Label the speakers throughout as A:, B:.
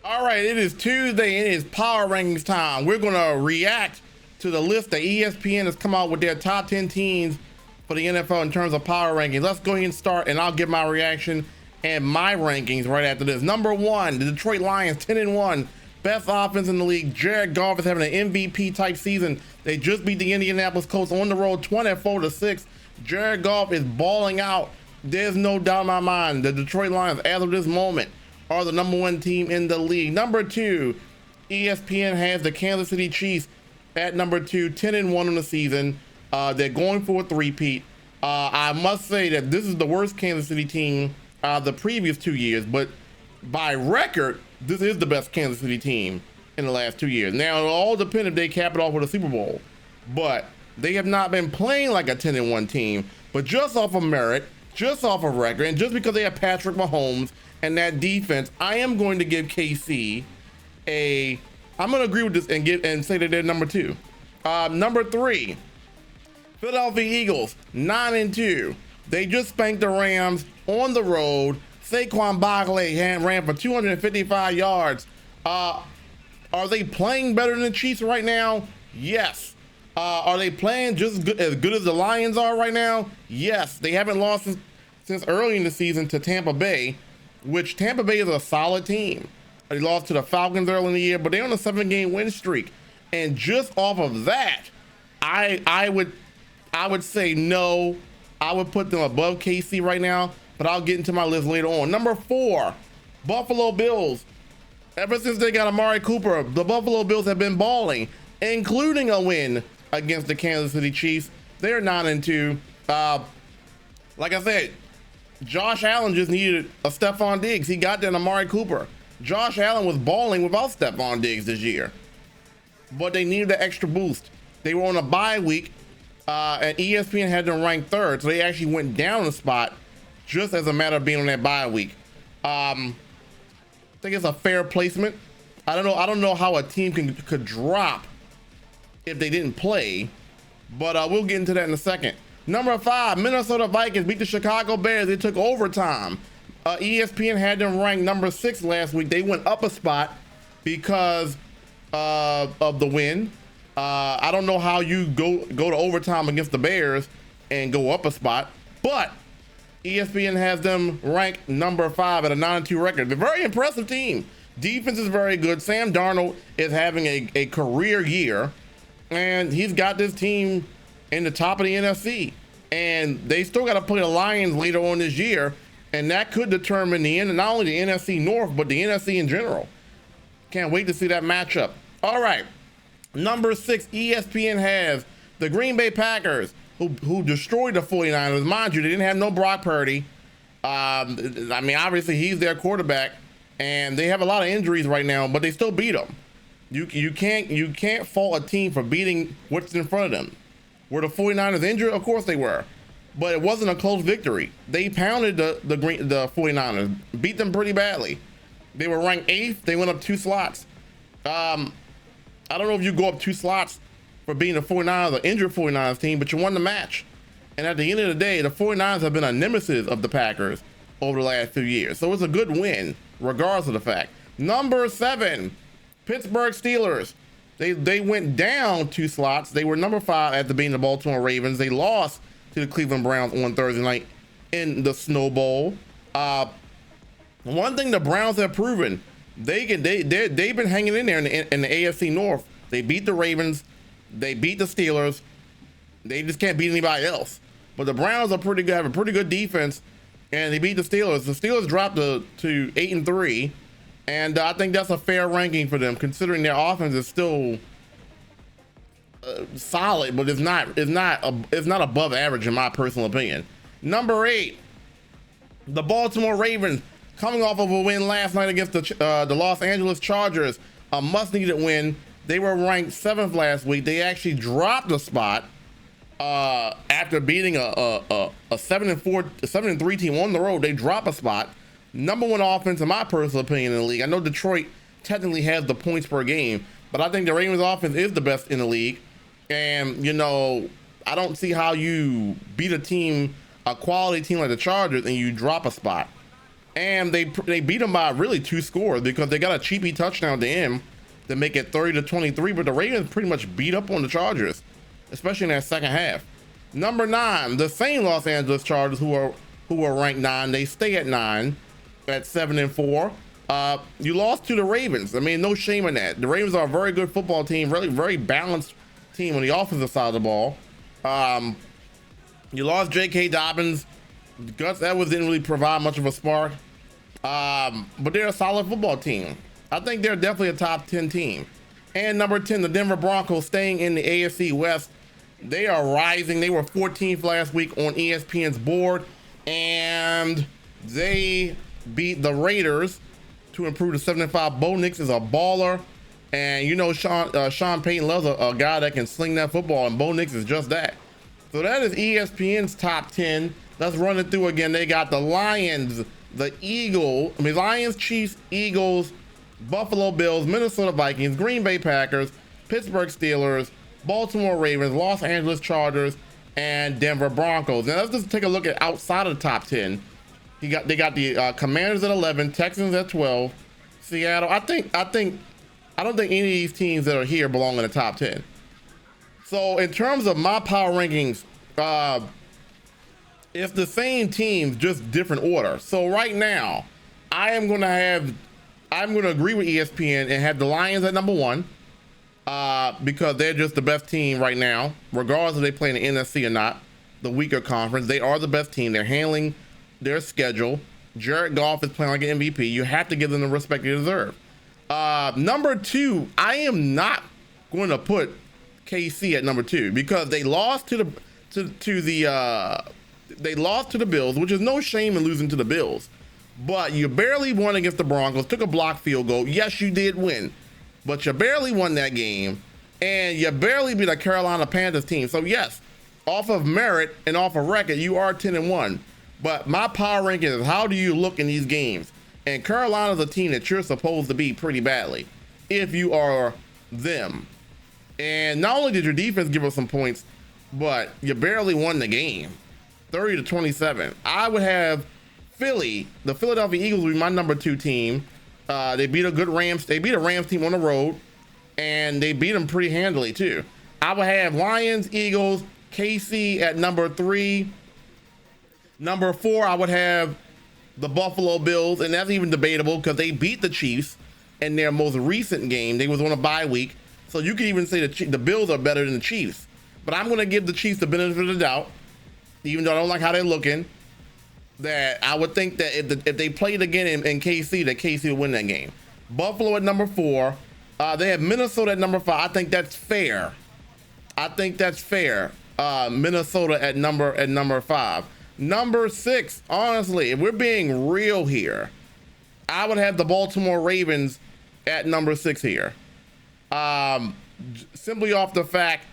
A: All right, it is Tuesday and it is Power Rankings time. We're going to react to the list that ESPN has come out with their top 10 teams for the NFL in terms of power rankings. Let's go ahead and start, and I'll give my reaction and my rankings right after this. Number one, the Detroit Lions, 10-1, best offense in the league. Jared Goff is having an MVP type season. They just beat the Indianapolis Colts on the road 24-6. Jared Goff is balling out. There's no doubt in my mind the Detroit Lions, as of this moment, are the number one team in the league. Number two, ESPN has the Kansas City Chiefs at number two, 10-1 on the season. They're going for a three-peat. I must say that this is the worst Kansas City team the previous 2 years, but by record, this is the best Kansas City team in the last 2 years. Now, it'll all depend if they cap it off with a Super Bowl, but they have not been playing like a 10-1 team, but just off of merit, just off of record, and just because they have Patrick Mahomes and that defense, I am going to give KC I'm going to agree with this and say that they're number two. Number three, Philadelphia Eagles, 9-2. They just spanked the Rams on the road. Saquon Barkley ran for 255 yards. Are they playing better than the Chiefs right now? Yes. Are they playing just as good as the Lions are right now? Yes. They haven't lost since early in the season to Tampa Bay, which Tampa Bay is a solid team. They lost to the Falcons early in the year, but they're on a 7-game win streak. And just off of that, I would say no. I would put them above KC right now, but I'll get into my list later on. Number four, Buffalo Bills. Ever since they got Amari Cooper, the Buffalo Bills have been balling, including a win against the Kansas City Chiefs. They're 9-2. Like I said, Josh Allen just needed a Stephon Diggs. He got that Amari Cooper. Josh Allen was balling without Stephon Diggs this year, but they needed the extra boost. They were on a bye week, and ESPN had them ranked third, so they actually went down a spot just as a matter of being on that bye week. I think it's a fair placement. I don't know how a team could drop if they didn't play, but we'll get into that in a second. Number five, Minnesota Vikings beat the Chicago Bears. They took overtime. ESPN had them ranked number 6 last week. They went up a spot because of the win. I don't know how you go to overtime against the Bears and go up a spot, but ESPN has them ranked number 5 at a 9-2 record. They're a very impressive team. Defense is very good. Sam Darnold is having a career year, and he's got this team in the top of the NFC. And they still got to play the Lions later on this year, and that could determine the end, not only the NFC North, but the NFC in general. Can't wait to see that matchup. All right, number 6, ESPN has the Green Bay Packers, who destroyed the 49ers. Mind you, they didn't have no Brock Purdy. I mean, obviously he's their quarterback, and they have a lot of injuries right now, but they still beat them. You can't fault a team for beating what's in front of them. Were the 49ers injured? Of course they were, but it wasn't a close victory. They pounded the 49ers, beat them pretty badly. They were ranked 8th. They went up 2 slots. I don't know if you go up 2 slots for being the 49ers or injured 49ers team, but you won the match. And at the end of the day, the 49ers have been a nemesis of the Packers over the last few years. So it's a good win, regardless of the fact. Number 7, Pittsburgh Steelers. They went down 2 slots. They were number 5 after beating the Baltimore Ravens. They lost to the Cleveland Browns on Thursday night in the Snow Bowl. One thing the Browns have proven, they've been hanging in there in the AFC North. They beat the Ravens. They beat the Steelers. They just can't beat anybody else. But the Browns are pretty good, have a pretty good defense, and they beat the Steelers. The Steelers dropped to 8-3. And I think that's a fair ranking for them, considering their offense is still solid, but it's not above average in my personal opinion. Number 8, the Baltimore Ravens, coming off of a win last night against the Los Angeles Chargers, a much-needed win. They were ranked 7th last week. They actually dropped a spot after beating a 7-3 team on the road. They drop a spot. Number 1 offense, in my personal opinion, in the league. I know Detroit technically has the points per game, but I think the Ravens offense is the best in the league. And, you know, I don't see how you beat a quality team like the Chargers, and you drop a spot. and they beat them by really 2 scores because they got a cheapy touchdown at the end to make it 30-23. But the Ravens pretty much beat up on the Chargers, especially in that second half. Number 9, the same Los Angeles Chargers, who are ranked 9. They stay at 9 at 7-4. You lost to the Ravens. I mean, no shame in that. The Ravens are a very good football team, really very balanced team on the offensive side of the ball. You lost J.K. Dobbins. Gus Edwards didn't really provide much of a spark, but they're a solid football team. I think they're definitely a top 10 team. And number 10, the Denver Broncos, staying in the AFC West. They are rising. They were 14th last week on ESPN's board, and they beat the Raiders to improve to 7-5. Bo Nix is a baller, and you know Sean Payton loves a guy that can sling that football, and Bo Nix is just that. So that is ESPN's top 10. Let's run it through again. They got the Lions, Lions, Chiefs, Eagles, Buffalo Bills, Minnesota Vikings, Green Bay Packers, Pittsburgh Steelers, Baltimore Ravens, Los Angeles Chargers, and Denver Broncos. Now let's just take a look at outside of the top 10. They got the Commanders at 11, Texans at 12, Seattle. I don't think any of these teams that are here belong in the top 10. So in terms of my power rankings, it's the same teams, just different order. So right now, I'm going to agree with ESPN and have the Lions at number 1, because they're just the best team right now, regardless if they play in the NFC or not, the weaker conference. They are the best team. They're handling their schedule. Jared Goff is playing like an MVP. You have to give them the respect they deserve. Number 2, I am not going to put KC at number 2 because they lost to the Bills, which is no shame in losing to the Bills. But you barely won against the Broncos, took a blocked field goal. Yes, you did win, but you barely won that game, and you barely beat a Carolina Panthers team. So yes, off of merit and off of record, you are 10-1. But my power ranking is how do you look in these games? And Carolina's a team that you're supposed to beat pretty badly if you are them. And not only did your defense give us some points, but you barely won the game, 30-27. I would have the Philadelphia Eagles would be my number 2 team. They beat a Rams team on the road, and they beat them pretty handily too. I would have Lions, Eagles, KC at number 3. Number 4, I would have the Buffalo Bills, and that's even debatable because they beat the Chiefs in their most recent game. They was on a bye week, so you could even say the Bills are better than the Chiefs. But I'm going to give the Chiefs the benefit of the doubt, even though I don't like how they're looking. That I would think that if they played again in KC, that KC would win that game. Buffalo at number 4. They have Minnesota at number 5. I think that's fair. Minnesota at number 5. Number 6, honestly, if we're being real here, I would have the Baltimore Ravens at number 6 here. Simply off the fact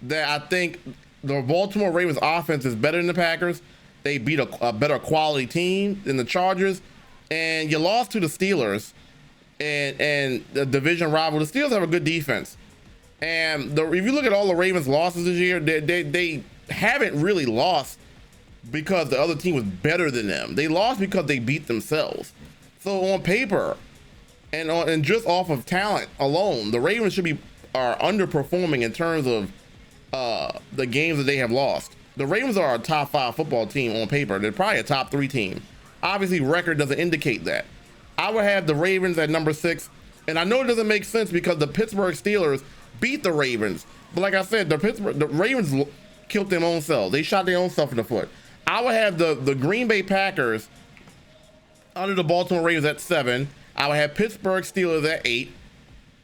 A: that I think the Baltimore Ravens offense is better than the Packers. They beat a better quality team than the Chargers, and you lost to the Steelers and the division rival. The Steelers have a good defense, and if you look at all the Ravens' losses this year, they haven't really lost because the other team was better than them. They lost because they beat themselves. So on paper and just off of talent alone, the Ravens are underperforming in terms of the games that they have lost. The Ravens are a top 5 football team on paper. They're probably a top 3 team. Obviously, record doesn't indicate that. I would have the Ravens at number 6, and I know it doesn't make sense because the Pittsburgh Steelers beat the Ravens. But like I said, the Ravens killed their own selves. They shot their own self in the foot. I would have the Green Bay Packers under the Baltimore Ravens at 7. I would have Pittsburgh Steelers at 8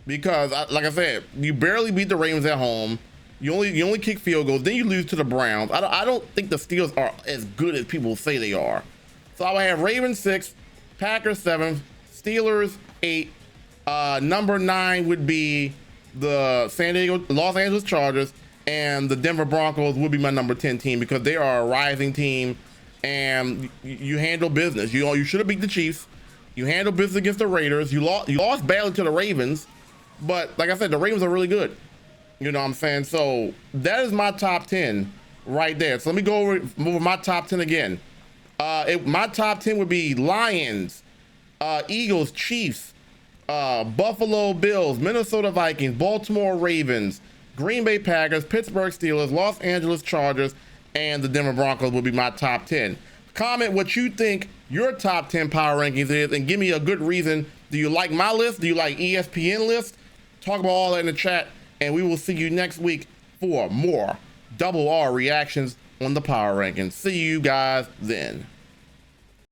A: because, like I said, you barely beat the Ravens at home. You only kick field goals, then you lose to the Browns. I don't think the Steelers are as good as people say they are. So I would have Ravens 6, Packers 7, Steelers 8. Number 9 would be the Los Angeles Chargers, and the Denver Broncos would be my number 10 team because they are a rising team, and you handle business. You should have beat the Chiefs. You handle business against the Raiders. You lost badly to the Ravens, but like I said, the Ravens are really good. You know what I'm saying? So that is my top 10 right there. So let me go over my top 10 again. My top 10 would be Lions, Eagles, Chiefs, Buffalo Bills, Minnesota Vikings, Baltimore Ravens, Green Bay Packers, Pittsburgh Steelers, Los Angeles Chargers, and the Denver Broncos will be my top 10. Comment what you think your top 10 power rankings is, and give me a good reason. Do you like my list? Do you like ESPN list? Talk about all that in the chat, and we will see you next week for more Double R reactions on the power rankings. See you guys then.